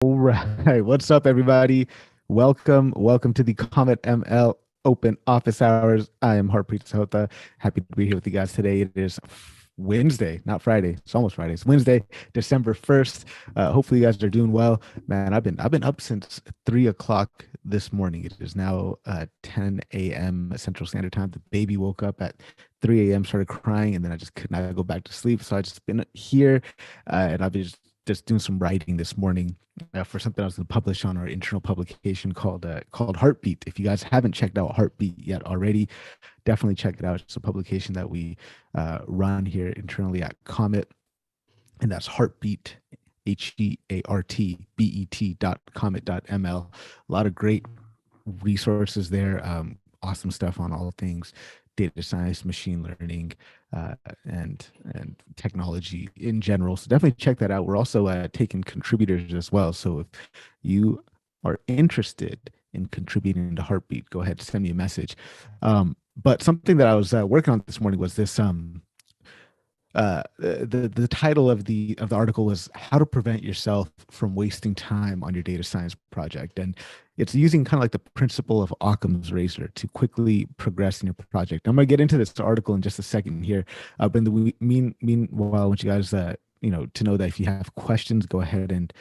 All right. What's up, everybody? Welcome to the Comet ML Open Office Hours. I am Harpreet Sahota. Happy to be here with you guys today. It is Wednesday, not Friday. It's almost Friday. It's Wednesday, December 1st. Hopefully you guys are doing well. Man, I've been up since 3 o'clock this morning. It is now 10 a.m. Central Standard Time. The baby woke up at 3 a.m., started crying, and then I just could not go back to sleep. So I just been here and I've been just doing some writing this morning for something I was going to publish on our internal publication called Heartbeat. If you guys haven't checked out Heartbeat yet already, definitely check it out. It's a publication that we run here internally at Comet, and that's Heartbeat. HEARTBET.comet.ml. A lot of great resources there. Awesome stuff on all things data science, machine learning, uh, and technology in general. So definitely check that out. We're also taking contributors as well. So if you are interested in contributing to Heartbeat, go ahead and send me a message. But something that I was working on this morning was this the title of the article was how to prevent yourself from wasting time on your data science project, and it's using kind of like the principle of Occam's Razor to quickly progress in your project. I'm going to get into this article in just a second here, but in the meanwhile, I want you guys to know that if you have questions, go ahead and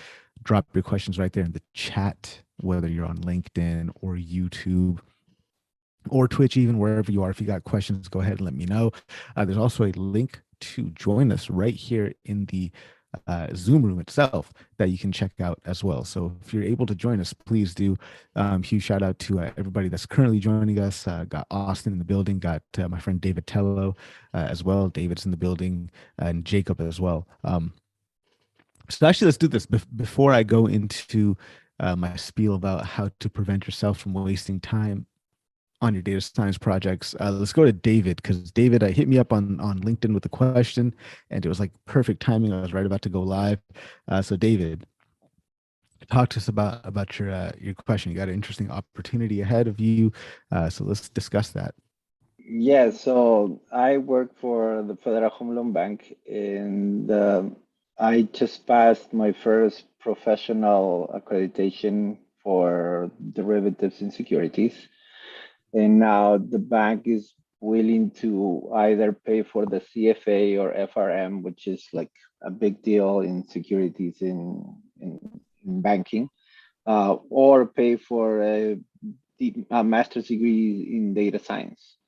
drop your questions right there in the chat, whether you're on LinkedIn or YouTube or Twitch, even wherever you are. If you got questions, go ahead and let me know. There's also a link to join us right here in the Zoom room itself that you can check out as well. So if you're able to join us, please do. Huge shout out to everybody that's currently joining us. Got Austin in the building, got my friend David Tello as well. David's in the building, and Jacob as well. So actually, let's do this before I go into my spiel about how to prevent yourself from wasting time on your data science projects. Let's go to David, because David hit me up on LinkedIn with a question, and it was like perfect timing. I was right about to go live. So David, talk to us about your question. You got an interesting opportunity ahead of you. So let's discuss that. Yeah, so I work for the Federal Home Loan Bank, and I just passed my first professional accreditation for derivatives and securities. And now the bank is willing to either pay for the CFA or FRM, which is like a big deal in securities in banking, or pay for a master's degree in data science.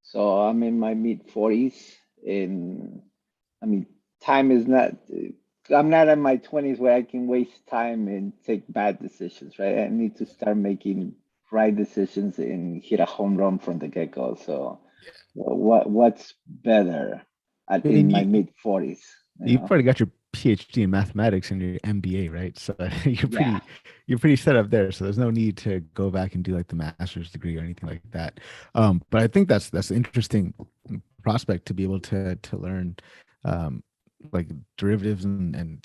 So I'm in my mid 40s, and I mean, time is not. I'm not in my 20s where I can waste time and take bad decisions, right? I need to start making right decisions and hit a home run from the get-go. So, what's better I mean, in my mid 40s? you've already got your PhD in mathematics and your MBA, right? So you're Yeah. pretty set up there. So there's no need to go back and do like the master's degree or anything like that. But I think that's an interesting prospect to be able to learn um, like derivatives and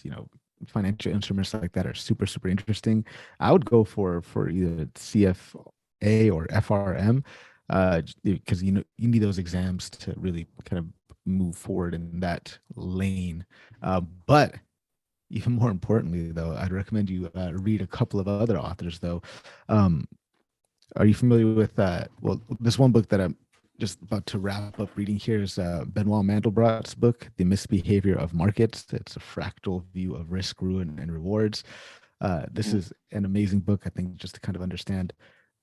financial instruments like that are super interesting. I would go for either CFA or FRM, because you need those exams to really kind of move forward in that lane. But even more importantly, though, I'd recommend you read a couple of other authors. Though, um, are you familiar with well, this one book that I'm just about to wrap up reading here is Benoit Mandelbrot's book, The Misbehavior of Markets. It's a fractal view of risk, ruin, and rewards. This Mhm. is an amazing book, I think, just to kind of understand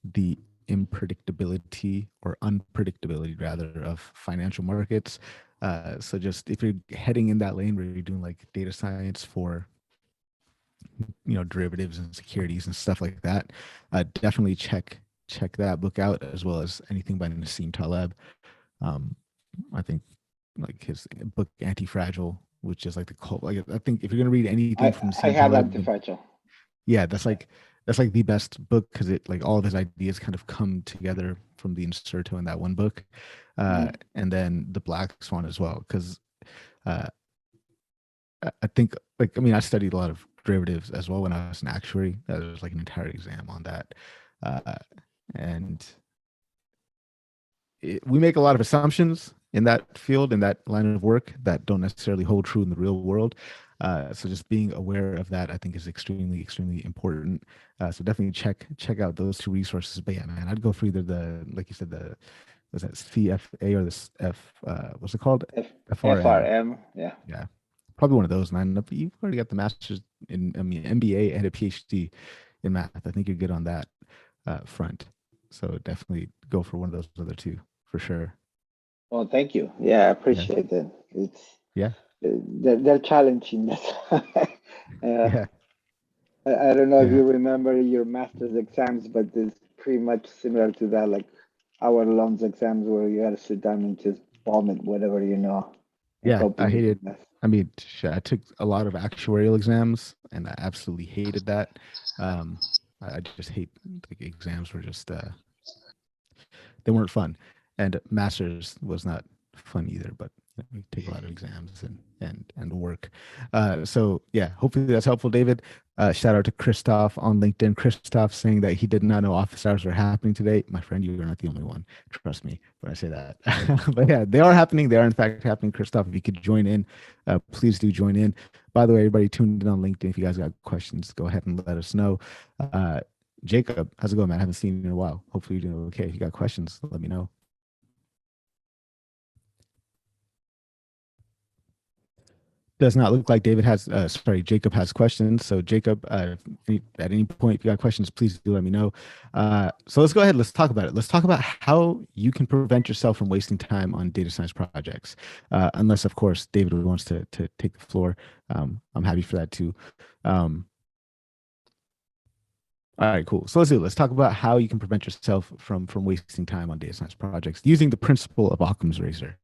the unpredictability or unpredictability rather of financial markets. So just if you're heading in that lane where you're doing like data science for derivatives and securities and stuff like that, definitely check that book out, as well as anything by Nassim Taleb. Um, I think like his book Anti-Fragile, which is like the cult. Like I think if you're gonna read anything I from I Nassim have Taleb, antifragile. yeah, that's like the best book, because it like all of his ideas kind of come together from the inserto in that one book, Mhm. and then the Black Swan as well, because uh, I think like I mean I studied a lot of derivatives as well when I was an actuary. There was like an entire exam on that, uh, and we make a lot of assumptions in that field, in that line of work, that don't necessarily hold true in the real world. So just being aware of that, I think, is extremely, extremely important. So definitely check out those two resources. But yeah, man, I'd go for either the, like you said, the, was that CFA or this what's it called? F FRM. FRM, yeah. Yeah, probably one of those, man. If you've already got the master's in, I mean, MBA and a PhD in math, I think you're good on that front. So definitely go for one of those other two for sure. Well, thank you. Yeah, I Yeah, appreciate it. It's yeah, they're challenging. uh, yeah, I don't know if yeah, you remember your master's exams, but it's pretty much similar to that, like hour-long exams where you had to sit down and just vomit whatever you know and yeah. I hoping you do hated. the best. I mean, I took a lot of actuarial exams, and I absolutely hated that. I just hate like exams were just they weren't fun, and masters was not fun either. But we take a lot of exams and work. So yeah, hopefully that's helpful, David. Shout out to Christoph on LinkedIn. Christoph saying that he did not know office hours were happening today. My friend, you are not the only one. Trust me when I say that. But yeah, they are happening. They are in fact happening. Christoph, if you could join in, please do join in. By the way, everybody tuned in on LinkedIn. If you guys got questions, go ahead and let us know. Uh, Jacob, how's it going, man? I haven't seen you in a while. Hopefully you're doing okay. If you got questions, let me know. Does not look like David has, sorry, Jacob has questions. So Jacob, at any point, if you got questions, please do let me know. So let's go ahead. Let's talk about it. Let's talk about how you can prevent yourself from wasting time on data science projects. Unless, of course, David wants to take the floor. I'm happy for that too. Um, All right, cool. So let's do it. Let's talk about how you can prevent yourself from wasting time on data science projects using the principle of Occam's Razor.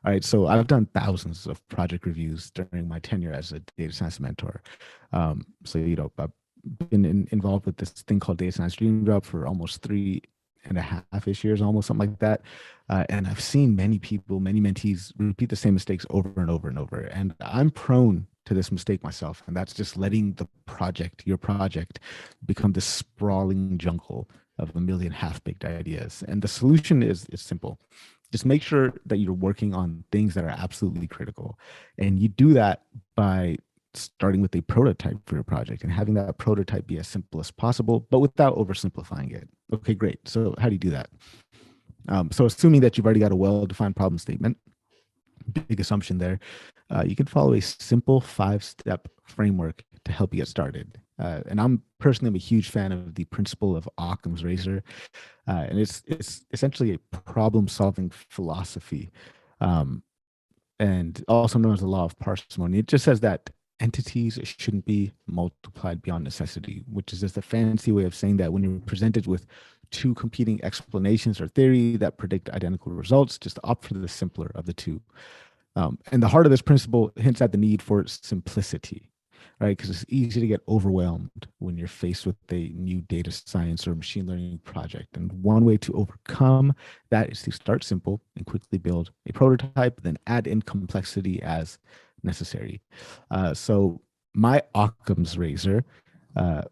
All right, so I've done thousands of project reviews during my tenure as a data science mentor. So I've been involved with this thing called Data Science Dream Job for almost 3.5-ish years, almost something like that. And I've seen many people, many mentees repeat the same mistakes over and over and over. And I'm prone to this mistake myself, and that's just letting your project, become this sprawling jungle of a million half-baked ideas. And the solution is simple. Just make sure that you're working on things that are absolutely critical. And you do that by starting with a prototype for your project and having that prototype be as simple as possible, but without oversimplifying it. Okay, great. So how do you do that? So assuming that you've already got a well-defined problem statement, big assumption there, you can follow a simple 5-step framework to help you get started. And I'm personally a huge fan of the principle of Occam's Razor, and it's essentially a problem-solving philosophy, um, and also known as the law of parsimony. It just says that entities shouldn't be multiplied beyond necessity, which is just a fancy way of saying that when you're presented with two competing explanations or theory that predict identical results, just opt for the simpler of the two. And the heart of this principle hints at the need for simplicity, right? Because it's easy to get overwhelmed when you're faced with a new data science or machine learning project. And one way to overcome that is to start simple and quickly build a prototype, then add in complexity as necessary. So my Occam's razor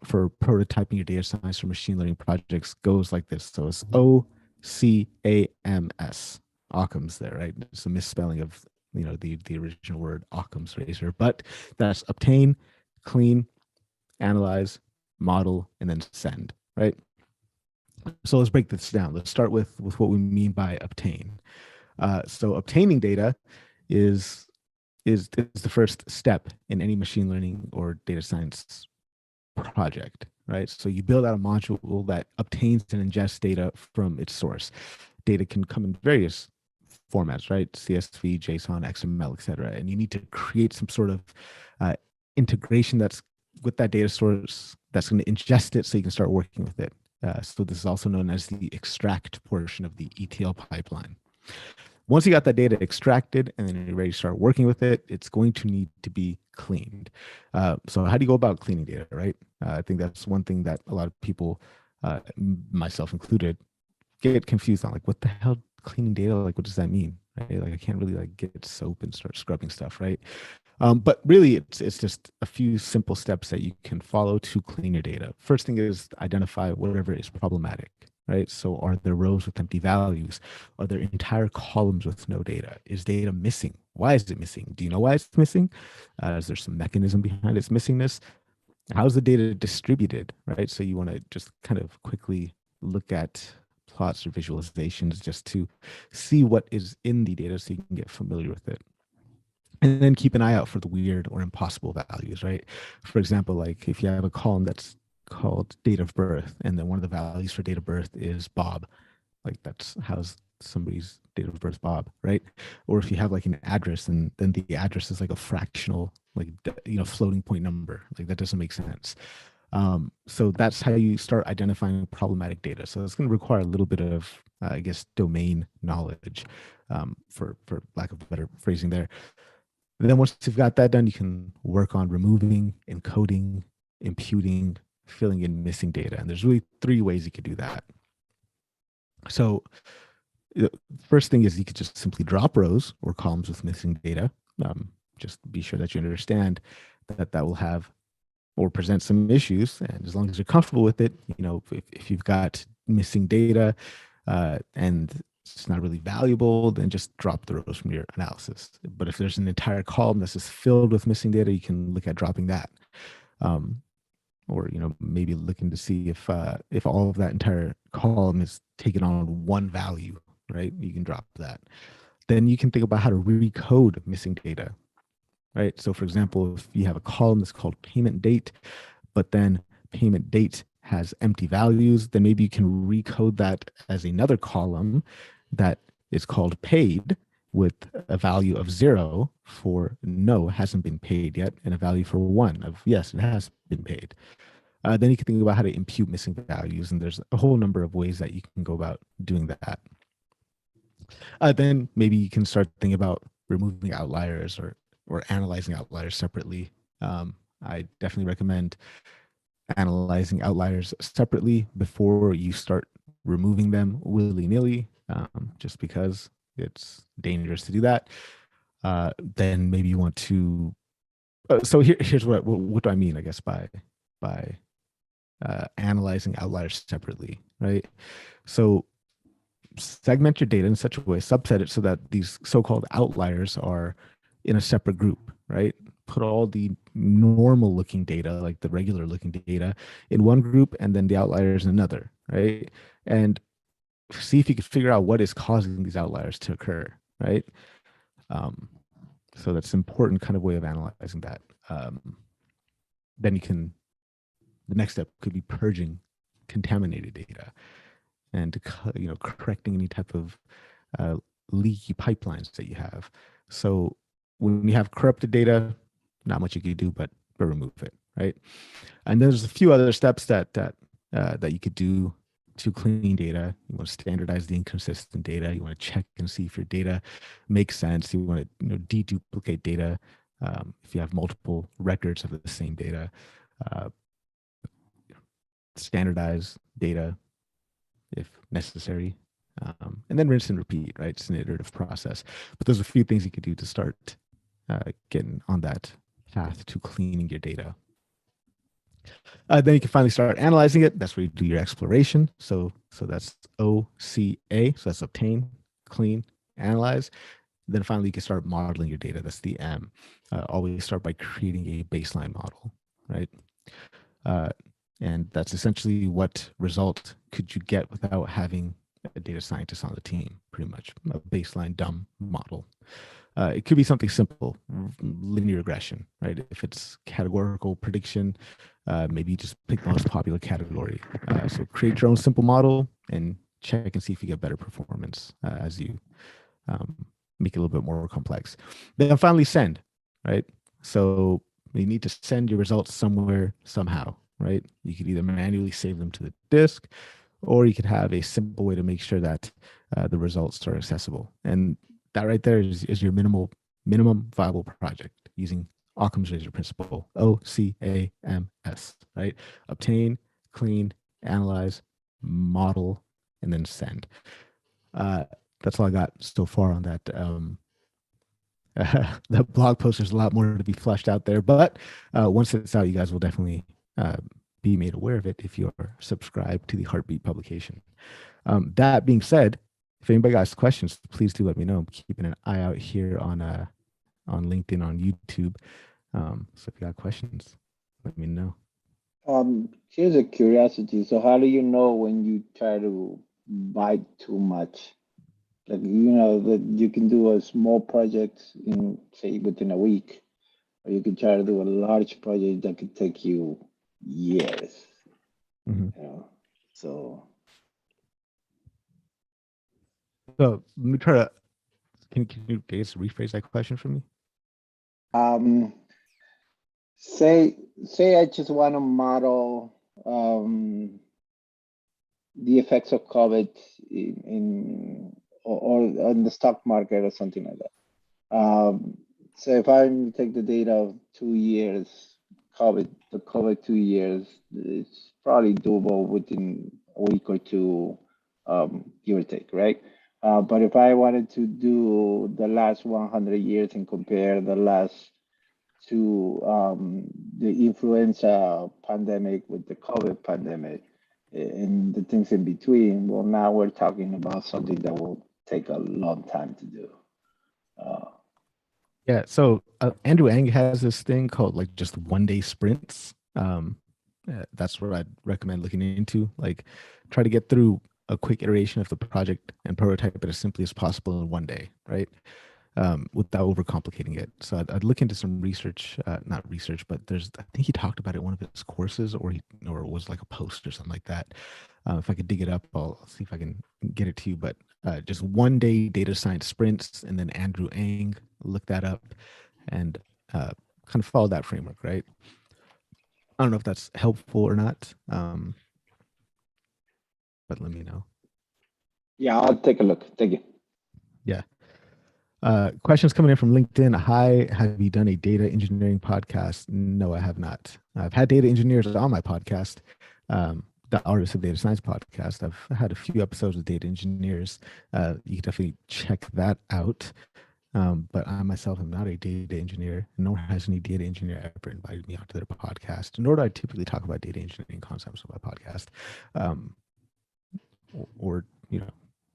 for prototyping your data science or machine learning projects goes like this. So it's OCAMS. Occam's there, right? It's a misspelling of the original word Occam's razor, but that's obtain, clean, analyze, model, and then send, right? So let's break this down. Let's start with what we mean by obtain. So obtaining data is is the first step in any machine learning or data science project, right? So you build out a module that obtains and ingests data from its source. Data can come in various formats, right? CSV, JSON, XML, et cetera. And you need to create some sort of uh, integration that's with that data source that's going to ingest it so you can start working with it. So this is also known as the extract portion of the ETL pipeline. Once you got that data extracted and then you're ready to start working with it, it's going to need to be cleaned. So how do you go about cleaning data, right? I think that's one thing that a lot of people, myself included, get confused on. Like, what the hell, cleaning data? Like, what does that mean? Right? Like, I can't really like get soap and start scrubbing stuff, right? But really, it's just a few simple steps that you can follow to clean your data. First thing is identify whatever is problematic. right? So are there rows with empty values? Are there entire columns with no data? Is data missing? Why is it missing? Do you know why it's missing? Is there some mechanism behind its missingness? How's the data distributed, right? So you want to just kind of quickly look at plots or visualizations just to see what is in the data so you can get familiar with it. And then keep an eye out for the weird or impossible values, right? For example, like if you have a column that's called date of birth, and then one of the values for date of birth is Bob, like that's how's somebody's date of birth Bob, right? Or if you have like an address and then the address is like a fractional, like floating point number, like that doesn't make sense. So that's how you start identifying problematic data. So it's going to require a little bit of, I guess, domain knowledge, for lack of better phrasing there. And then once you've got that done, you can work on removing, encoding, imputing, filling in missing data. And there's really three ways you could do that. So the first thing is you could just simply drop rows or columns with missing data. Just be sure that you understand that that will have or present some issues. And as long as you're comfortable with it, if you've got missing data and it's not really valuable, then just drop the rows from your analysis. But if there's an entire column that's just filled with missing data, you can look at dropping that. Or maybe looking to see if all of that entire column is taken on one value, right? You can drop that. Then you can think about how to recode missing data, right? So for example, if you have a column that's called payment date, but then payment date has empty values, then maybe you can recode that as another column that is called paid with a value of 0 for no, hasn't been paid yet, and a value for 1 of yes, it has been paid. Then you can think about how to impute missing values, and there's a whole number of ways that you can go about doing that. Then maybe you can start thinking about removing outliers or analyzing outliers separately. I definitely recommend analyzing outliers separately before you start removing them willy-nilly, just because it's dangerous to do that. Then maybe you want to. So here's what do I mean? I guess by analyzing outliers separately, right? So segment your data in such a way, subset it so that these so-called outliers are in a separate group, right? Put all the normal looking data, like the regular looking data, in one group and then the outliers in another, right? And see if you could figure out what is causing these outliers to occur, right? So that's an important kind of way of analyzing that. Then the next step could be purging contaminated data and correcting any type of leaky pipelines that you have. So when you have corrupted data, not much you can do but remove it, right? And there's a few other steps that you could do to clean data. You want to standardize the inconsistent data. You want to check and see if your data makes sense. You want to deduplicate data if you have multiple records of the same data. Standardize data if necessary, and then rinse and repeat, right? It's an iterative process. But there's a few things you could do to start getting on that path to cleaning your data. Then you can finally start analyzing it. That's where you do your exploration. So that's OCA. So that's obtain, clean, analyze. Then finally you can start modeling your data. That's the M. Always start by creating a baseline model, right? And that's essentially what result could you get without having a data scientist on the team, pretty much a baseline dumb model. It could be something simple, linear regression, right? If it's categorical prediction, maybe just pick the most popular category. So create your own simple model and check and see if you get better performance as you make it a little bit more complex. Then finally send, right? So you need to send your results somewhere, somehow, right? You could either manually save them to the disk, or you could have a simple way to make sure that the results are accessible. And that right there is your minimum viable project using Occam's Razor principle, OCAMS, right? Obtain, clean, analyze, model, and then send. That's all I got so far on that. The blog post, there's a lot more to be fleshed out there, but once it's out, you guys will definitely be be made aware of it if you're subscribed to the Heartbeat publication. That being said, if anybody got questions, please do let me know. I'm keeping an eye out here on LinkedIn, on YouTube. So if you got questions, let me know. Here's a curiosity. So how do you know when you try to bite too much? Like, that you can do a small project in, say, within a week, or you can try to do a large project that could take you years. So let me try to. Can you guys rephrase that question for me? Say I just want to model the effects of COVID or on the stock market or something like that. So if I take the data of 2 years, the COVID 2 years, it's probably doable within a week or two, give or take, right? But if I wanted to do the last 100 years and compare the last to the influenza pandemic with the COVID pandemic and the things in between, well, now we're talking about something that will take a long time to do. Yeah, so Andrew Ng has this thing called like just 1 day sprints. That's what I'd recommend looking into. Like, try to get through a quick iteration of the project and prototype it as simply as possible in 1 day, right? Without overcomplicating it. So I'd look into some research, not research, but I think he talked about it in one of his courses, or it was like a post or something like that. If I could dig it up, I'll see if I can get it to you. But just 1 day data science sprints, and then Andrew Ng, look that up, and kind of follow that framework, right? I don't know if that's helpful or not, but let me know. Yeah, I'll take a look. Thank you. Yeah. Questions coming in from LinkedIn. Hi, have you done a data engineering podcast? No, I have not. I've had data engineers on my podcast, the Artists of Data Science podcast. I've had a few episodes with data engineers. You can definitely check that out. But I myself am not a data engineer, nor has any data engineer ever invited me onto their podcast, nor do I typically talk about data engineering concepts on my podcast. Or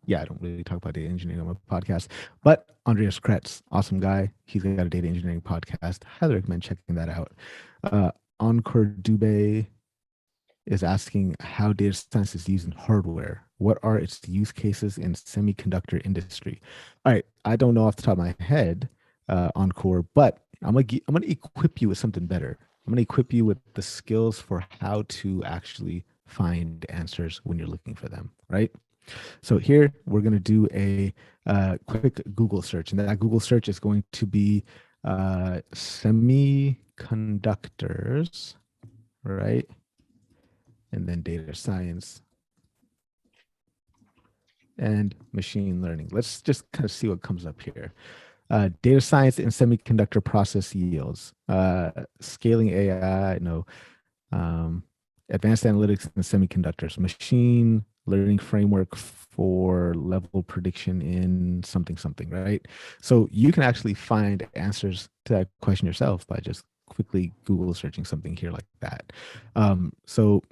yeah, I don't really talk about data engineering on my podcast. But Andreas Kretz, awesome guy. He's got a data engineering podcast. Highly recommend checking that out. Encore Dubé is asking how data science is used in hardware. What are its use cases in semiconductor industry? All right, I don't know off the top of my head, Encore, but I'm gonna equip you with something better. I'm gonna equip you with the skills for how to actually find answers when you're looking for them, right? So here we're going to do a quick Google search, and that Google search is going to be semiconductors, right? And then data science and machine learning. Let's just kind of see what comes up here. Data science and semiconductor process yields, scaling AI, advanced analytics and semiconductors, machine learning framework for level prediction in something, right? So you can actually find answers to that question yourself by just quickly Google searching something here like that. So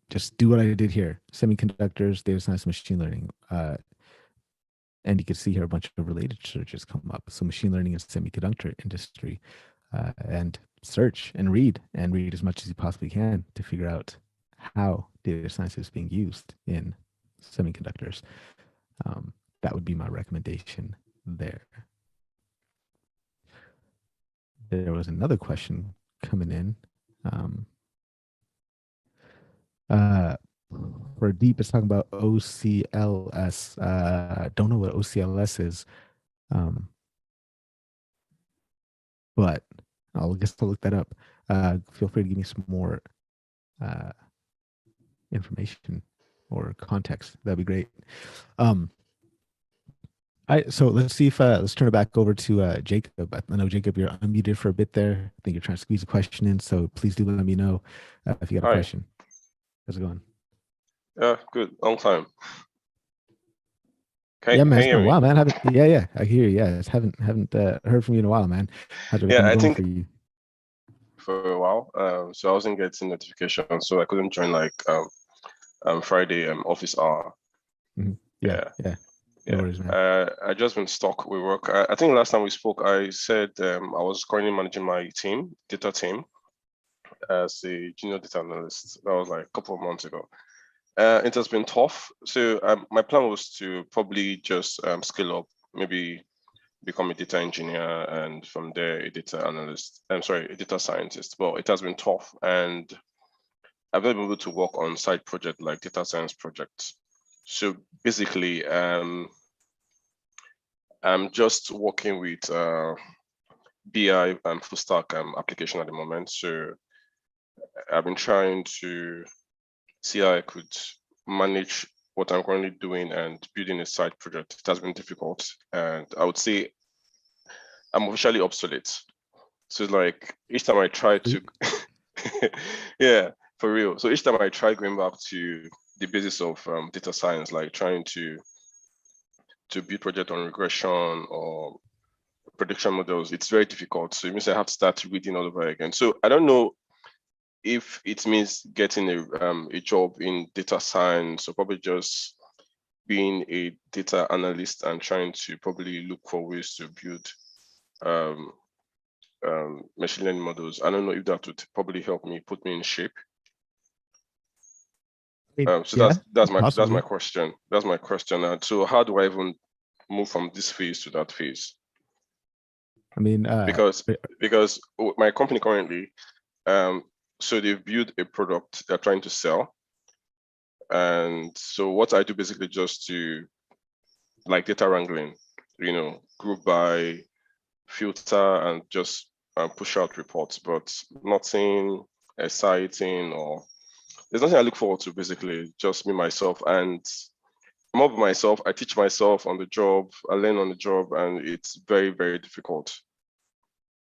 just do what I did here: semiconductors, data science, machine learning. And you can see here a bunch of related searches come up. So machine learning and semiconductor industry, and search and read as much as you possibly can to figure out how data science is being used in semiconductors. That would be my recommendation there. There was another question coming in. For Deep is talking about OCLS. Don't know what OCLS is, but I'll look that up. Feel free to give me some more information or context. That'd be great. So let's see if let's turn it back over to Jacob. I know, Jacob, you're unmuted for a bit there. I think you're trying to squeeze a question in, so please do let me know if you got a question. How's it going? Yeah, good. Long time. Yeah, man, it's been a while, man. I hear you. Yeah, haven't heard from you in a while, man. How's it been going for you? for a while, so I wasn't getting notifications, so I couldn't join like Friday office hour. Mhm. Yeah. No Yeah. worries, man. I just been stuck with work. I think last time we spoke, I said I was currently managing my team, data team, as a junior data analyst. That was like a couple of months ago. It has been tough. So my plan was to probably just scale up, maybe become a data engineer, and from there a data analyst. I'm sorry, a data scientist. But it has been tough, and I've not been able to work on side project like data science projects. So basically, I'm just working with BI and full stack application at the moment. So I've been trying to see how I could manage what I'm currently doing and building a side project. It has been difficult, and I would say I'm officially obsolete. So it's like each time I try to, yeah, for real. So each time I try going back to the basis of data science, like trying to build project on regression or prediction models, it's very difficult. So it means I have to start reading all over again. So I don't know if it means getting a job in data science, or probably just being a data analyst and trying to probably look for ways to build machine learning models. I don't know if that would probably help me, put me in shape. So Yeah, that's my possibly. question. That's my question. And so how do I even move from this phase to that phase? I mean, because my company currently, so they've built a product they're trying to sell, and so what I do basically just to like data wrangling, group by, filter, and just push out reports, but nothing exciting, or there's nothing I look forward to. Basically, just me, myself, and I'm up with myself. I teach myself on the job. I learn on the job, and it's very, very difficult.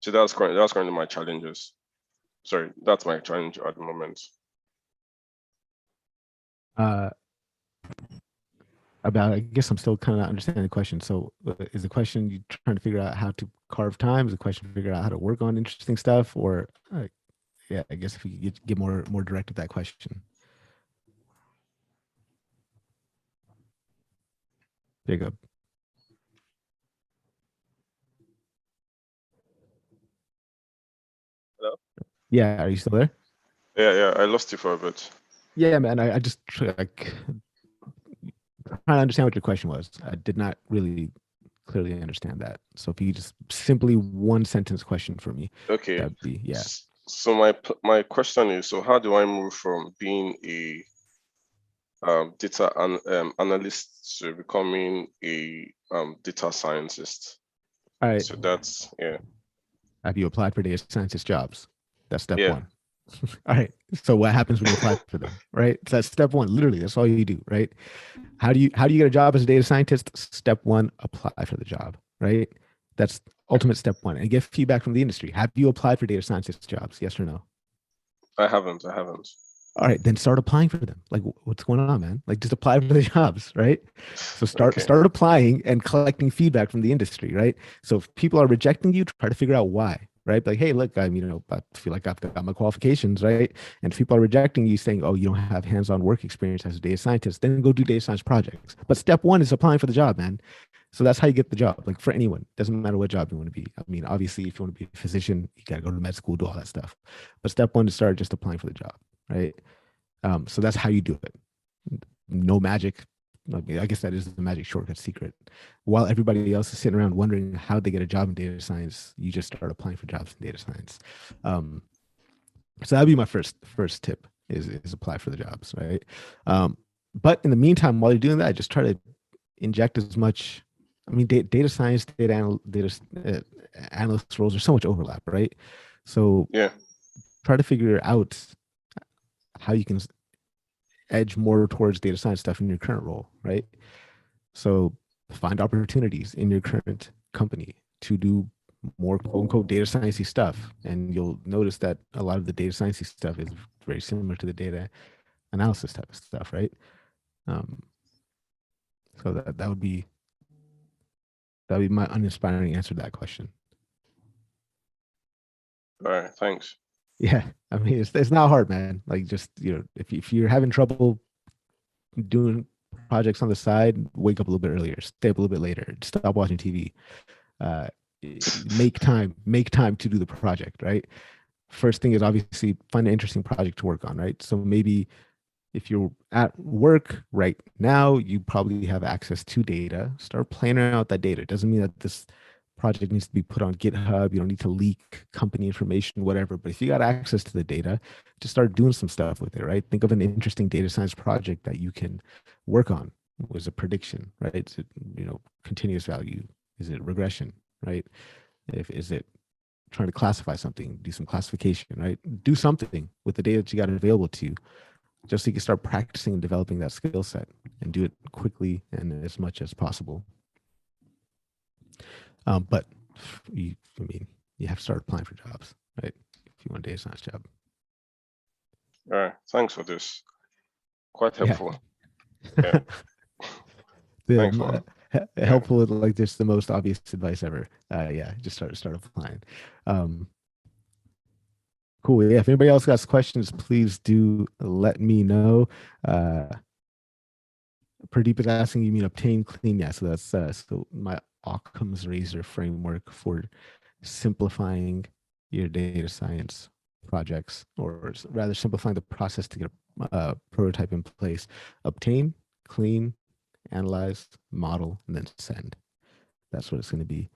So that's currently my challenges. Sorry, that's my challenge at the moment. I guess I'm still kind of understanding the question. So is the question you trying to figure out how to carve time? Is the question to figure out how to work on interesting stuff? Or yeah, I guess if you could get more direct with that question. Jacob. Hello? Yeah, are you still there? Yeah, I lost you for a bit. Yeah, man. I just like trying to understand what your question was. I did not really clearly understand that. So if you just simply one sentence question for me, Okay. that'd be So my question is, so how do I move from being a data analyst to becoming a data scientist? All right. So that's Have you applied for data scientist jobs? That's step Yeah. one. All right. So what happens when you apply for them? Right. So that's step one. Literally, that's all you do. Right. How do you get a job as a data scientist? Step one, apply for the job. Right. That's ultimate step one. And get feedback from the industry. Have you applied for data scientist jobs? Yes or no? I haven't. All right, then start applying for them. Like, what's going on, man? Like, just apply for the jobs, right? So Okay. start applying and collecting feedback from the industry, right? So if people are rejecting you, try to figure out why, right? Like, hey, look, I feel like I've got my qualifications, right? And if people are rejecting you, saying, oh, you don't have hands-on work experience as a data scientist, then go do data science projects. But step one is applying for the job, man. So that's how you get the job. Like for anyone, doesn't matter what job you want to be. I mean, obviously, if you want to be a physician, you got to go to med school, do all that stuff. But step one is start just applying for the job, right? So that's how you do it. No magic. I mean, I guess that is the magic shortcut secret. While everybody else is sitting around wondering how they get a job in data science, you just start applying for jobs in data science. So that'd be my first tip is apply for the jobs, right? But in the meantime, while you're doing that, just try to inject as much. I mean, data science, analyst roles are so much overlap, right? So Yeah. try to figure out how you can edge more towards data science stuff in your current role, right? So find opportunities in your current company to do more quote unquote data sciencey stuff. And you'll notice that a lot of the data sciencey stuff is very similar to the data analysis type of stuff, right? So that would be my uninspiring answer to that question. All right, thanks. Yeah, I mean, it's not hard, man. Like, just, if you're having trouble doing projects on the side, wake up a little bit earlier, stay up a little bit later, stop watching TV, uh, make time to do the project, right? First thing is obviously find an interesting project to work on, right? So maybe if you're at work right now, you probably have access to data. Start planning out that data. It doesn't mean that this project needs to be put on GitHub. You don't need to leak company information, whatever. But if you got access to the data, just start doing some stuff with it, right? Think of an interesting data science project that you can work on. Was a prediction, right? Is it, continuous value? Is it regression, right? If is it trying to classify something, do some classification, right? Do something with the data that you got available to you, just so you can start practicing and developing that skill set and do it quickly and as much as possible. But I mean, you have to start applying for jobs, right? If you want a data science job. All right, thanks for this. Quite Yeah. helpful. Yeah. Thanks, man. Helpful, like just the most obvious advice ever. Yeah, just start applying. Cool. Yeah, if anybody else got questions, please do let me know. Pradeep is asking, you mean obtain clean? Yeah, so that's so my Occams Razor framework for simplifying your data science projects, or rather simplifying the process to get a prototype in place. Obtain, clean, analyze, model, and then send. That's what it's going to be.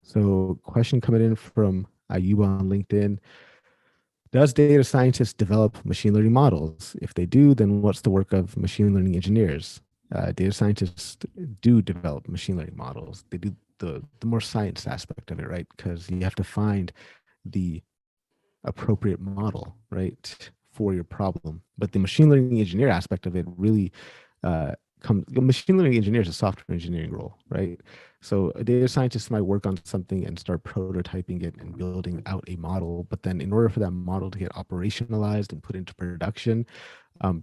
So question coming in from Ayuba on LinkedIn. Does data scientists develop machine learning models? If they do, then what's the work of machine learning engineers? Data scientists do develop machine learning models. They do the more science aspect of it, right? Because you have to find the appropriate model, right, for your problem. But the machine learning engineer aspect of it really machine learning engineer is a software engineering role, right? So a data scientist might work on something and start prototyping it and building out a model. But then in order for that model to get operationalized and put into production,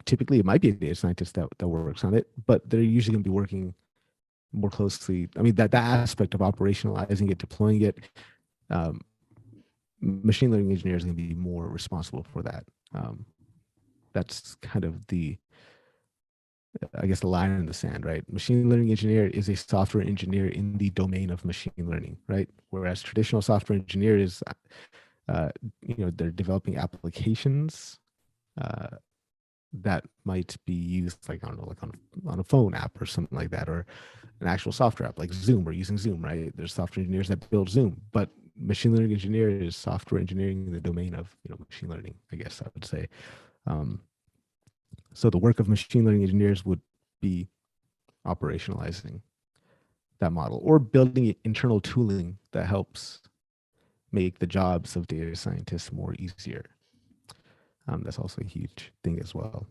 typically it might be a data scientist that works on it, but they're usually going to be working more closely. I mean, that aspect of operationalizing it, deploying it, machine learning engineers are going to be more responsible for that. That's kind of I guess, the line in the sand, right? Machine learning engineer is a software engineer in the domain of machine learning, right? Whereas traditional software engineer is, they're developing applications that might be used, like, I don't know, like on a phone app or something like that, or an actual software app like Zoom, or using Zoom, right? There's software engineers that build Zoom, but machine learning engineer is software engineering in the domain of, machine learning, I guess I would say. So the work of machine learning engineers would be operationalizing that model or building internal tooling that helps make the jobs of data scientists more easier. That's also a huge thing as well.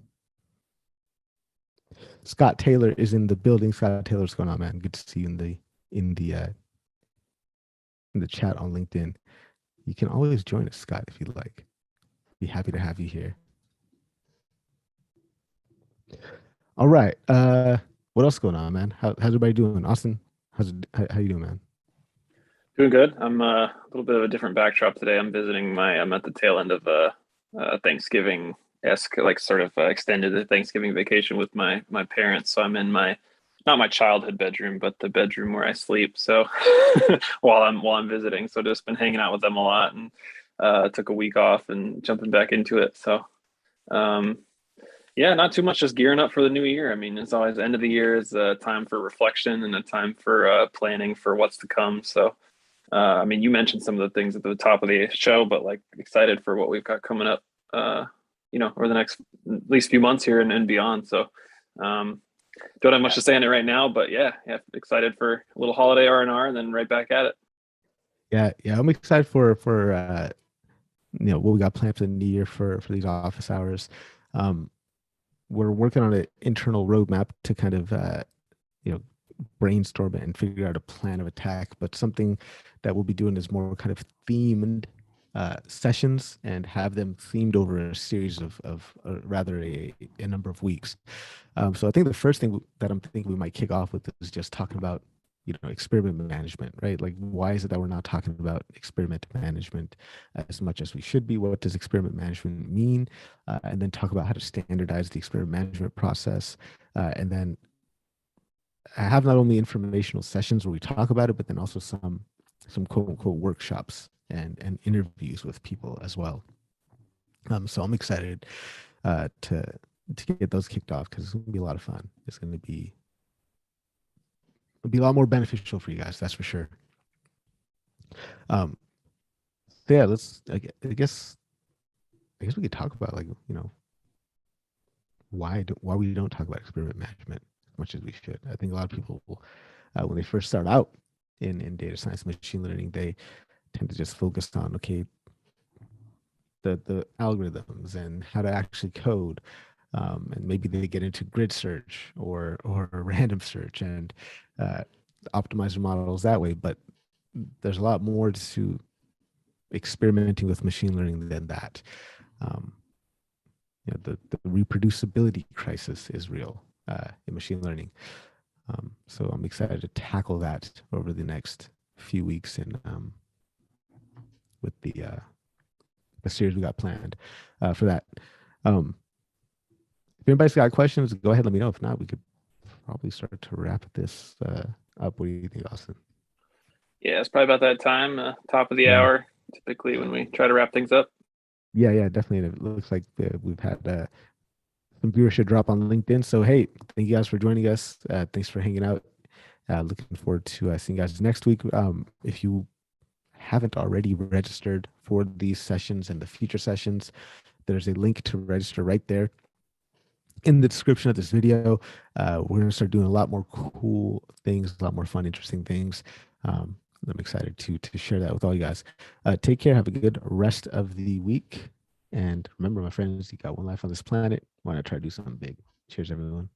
Scott Taylor is in the building. Scott Taylor, what's going on, man? Good to see you in the chat on LinkedIn. You can always join us, Scott, if you'd like. Be happy to have you here. All right. What else going on, man? How's everybody doing? Austin, how you doing, man? Doing good. I'm a little bit of a different backdrop today. I'm at the tail end of a Thanksgiving-esque, like sort of extended Thanksgiving vacation with my parents. So I'm in not my childhood bedroom, but the bedroom where I sleep. So while I'm visiting, so just been hanging out with them a lot, and took a week off and jumping back into it. So yeah, not too much, just gearing up for the new year. I mean, it's always end of the year is a time for reflection and a time for planning for what's to come. So I mean, you mentioned some of the things at the top of the show, but like excited for what we've got coming up, over the next at least few months here and beyond. So don't have much to say on it right now, but yeah, excited for a little holiday R&R and then right back at it. Yeah, I'm excited for what we got planned for the new year for these office hours. We're working on an internal roadmap to kind of brainstorm it and figure out a plan of attack. But something that we'll be doing is more kind of themed sessions and have them themed over a series of rather a number of weeks. So I think the first thing that I'm thinking we might kick off with is just talking about experiment management, right? Like, why is it that we're not talking about experiment management as much as we should be? What does experiment management mean? And then talk about how to standardize the experiment management process. And then I have not only informational sessions where we talk about it, but then also some quote unquote workshops and interviews with people as well. So I'm excited to get those kicked off because it's going to be a lot of fun. It's going to be it'll be a lot more beneficial for you guys, that's for sure. So yeah, I guess we could talk about, like, why we don't talk about experiment management as much as we should. I think a lot of people when they first start out in data science, machine learning, they tend to just focus on, okay, the algorithms and how to actually code, and maybe they get into grid search or random search and optimize their models that way. But there's a lot more to experimenting with machine learning than that. The reproducibility crisis is real in machine learning. So I'm excited to tackle that over the next few weeks and with the series we got planned for that. If anybody's got questions, go ahead, let me know. If not, we could probably start to wrap this up. What do you think, Austin? Yeah, it's probably about that time, top of the hour, typically when we try to wrap things up. Yeah, definitely. And it looks like we've had some viewership drop on LinkedIn. So, hey, thank you guys for joining us. Thanks for hanging out. Looking forward to seeing you guys next week. If you haven't already registered for these sessions and the future sessions, there's a link to register right there in the description of this video. We're going to start doing a lot more cool things, a lot more fun, interesting things. I'm excited to share that with all you guys. Take care. Have a good rest of the week. And remember, my friends, you got one life on this planet. Why not try to do something big? Cheers, everyone.